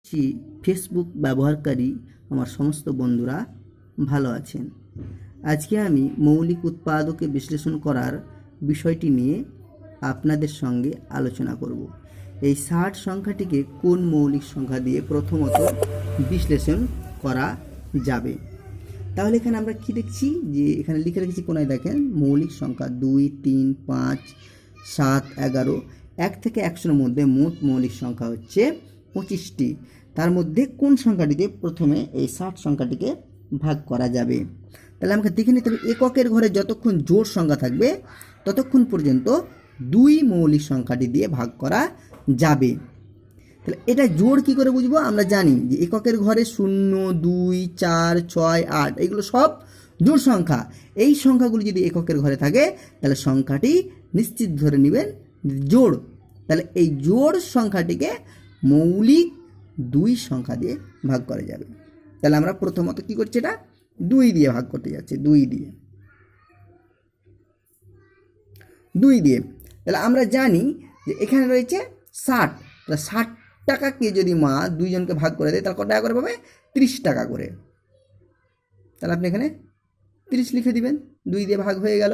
যে ফেসবুক ব্যবহারকারী আমার সমস্ত বন্ধুরা ভালো আছেন। আজকে আমি মৌলিক উৎপাদকে বিশ্লেষণ করার বিষয়টি নিয়ে আপনাদের সঙ্গে আলোচনা করব। এই 60 সংখ্যাটিকে কোন মৌলিক সংখ্যা দিয়ে প্রথমত বিশ্লেষণ করা যাবে। তাহলে এখানে আমরা কি দেখছি, যে এখানে লিখে রেখেছি কোনায় দেখেন, মৌলিক সংখ্যা 2, 3, 5, 7, 11, 1 থেকে 100-এর মধ্যে মোট মৌলিক সংখ্যা হচ্ছে 25টি। তার মধ্যে কোন সংখ্যাটিতে প্রথমে এই 60 সংখ্যাটিকে ভাগ করা যাবে। তাহলে আমাকে দেখে নিতে হবে, এককের ঘরে যতক্ষণ জোড় সংখ্যা থাকবে ততক্ষণ পর্যন্ত 2 মৌলিক সংখ্যাটি দিয়ে ভাগ করা যাবে। তাহলে এটা জোড় কী করে বুঝবো? আমরা জানি যে এককের ঘরে 0, 2, 4, 6, 8 এইগুলো সব জোড় সংখ্যা। এই সংখ্যাগুলি যদি এককের ঘরে থাকে তাহলে সংখ্যাটি নিশ্চিত ধরে নেবেন জোড়। তাহলে এই জোড় সংখ্যাটিকে মৌলিক 2 সংখ্যা দিয়ে ভাগ করা যাবে। তাহলে আমরা প্রথমত কি করছি, এটা 2 দিয়ে ভাগ করতে যাচ্ছি, 2 দিয়ে। তাহলে আমরা জানি যে এখানে রয়েছে 60। তাহলে 60 টাকাকে যদি মা 2 জনকে ভাগ করে দেয় তাহলে কত টাকা করে পাবে? 30 টাকা করে। তাহলে আপনি এখানে 30 লিখে দিবেন, 2 দিয়ে ভাগ হয়ে গেল।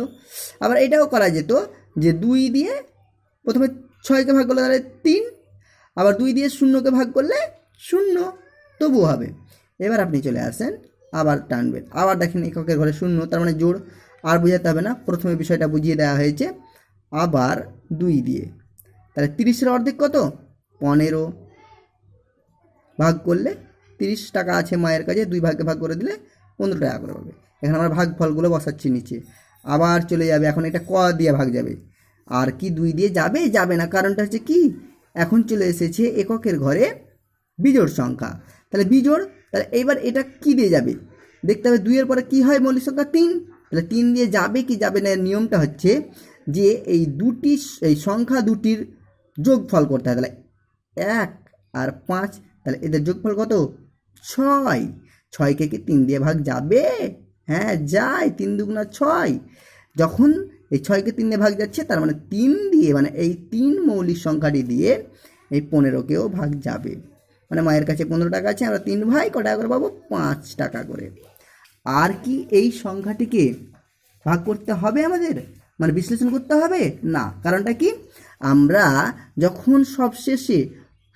আবার এটাও করা যেত যে 2 দিয়ে প্রথমে 6কে ভাগ করলে তাহলে 3, আবার 2 দিয়ে 0কে ভাগ করলে 0, তবুও হবে। এবার আপনি চলে আসেন, আবার টানবেন, আবার দেখেন এককের ঘরে 0, তার মানে জোড়। আর বোঝাতে হবে না, প্রথমে বিষয়টা বুঝিয়ে দেওয়া হয়েছে। আবার 2 দিয়ে, তাহলে 30-এর অর্ধেক কত? 15। ভাগ করলে 30 টাকা আছে মায়ের কাছে, 2 ভাগে ভাগ করে দিলে 15 টাকা করে পাবে। এখানে আমরা ভাগ ফলগুলো বসাচ্ছি নিচে। আবার চলে যাবে, এখন এটা ক দিয়ে ভাগ যাবে। আর কি 2 দিয়ে যাবে? যাবে না, কারণটা হচ্ছে কি, এখন চলে এসেছে এককের ঘরে বিজোড় সংখ্যা। তাহলে বিজোড়, তাহলে এইবার এটা কি দিয়ে যাবে দেখতে হবে। 2 এর পরে কি হয়? মৌলিক সংখ্যা 3। তাহলে 3 দিয়ে যাবে কি যাবে না, নিয়মটা হচ্ছে যে এই সংখ্যা দুটির যোগফল করতে হয়। তাহলে 1 আর 5, তাহলে এদের যোগফল কত? 6। 6কে কি 3 দিয়ে ভাগ যাবে? হ্যাঁ যায়, 3 দুগুণা 6। যখন এই 6কে 3 দিয়ে ভাগ যাচ্ছে তার মানে 3 দিয়ে, মানে এই 3 মৌলিক সংখ্যাটি দিয়ে এই 15কেও ভাগ যাবে। মানে মায়ের কাছে 15 টাকা আছে, আমরা 3 ভাই ক টাকা করে পাবো? 5 টাকা করে। আর কি এই সংখ্যাটিকে ভাগ করতে হবে আমাদের, মানে বিশ্লেষণ করতে হবে না? কারণটা কি, আমরা যখন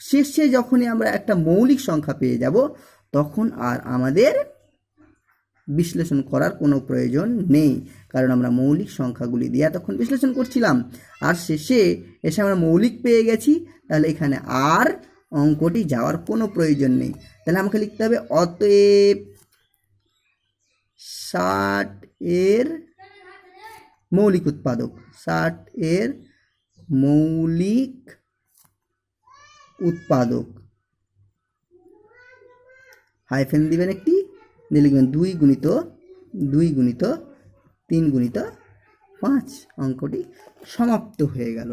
শেষে যখনই আমরা একটা মৌলিক সংখ্যা পেয়ে যাব তখন আর আমাদের বিশ্লেষণ করার কোনো প্রয়োজন নেই, কারণ আমরা মৌলিক সংখ্যাগুলি দিয়ে এতক্ষণ বিশ্লেষণ করছিলাম, আর শেষে এসে আমরা মৌলিক পেয়ে গেছি। তাহলে এখানে আর অঙ্কটি যাওয়ার কোনো প্রয়োজন নেই। তাহলে আমাকে লিখতে হবে, অতএব 60 এর মৌলিক উৎপাদক, 60 এর মৌলিক উৎপাদক, হাইফেন দিবেন একটি, দিয়ে লিখবেন 2 গুণিত 3 গুণিত 5। অঙ্কটি সমাপ্ত হয়ে গেল।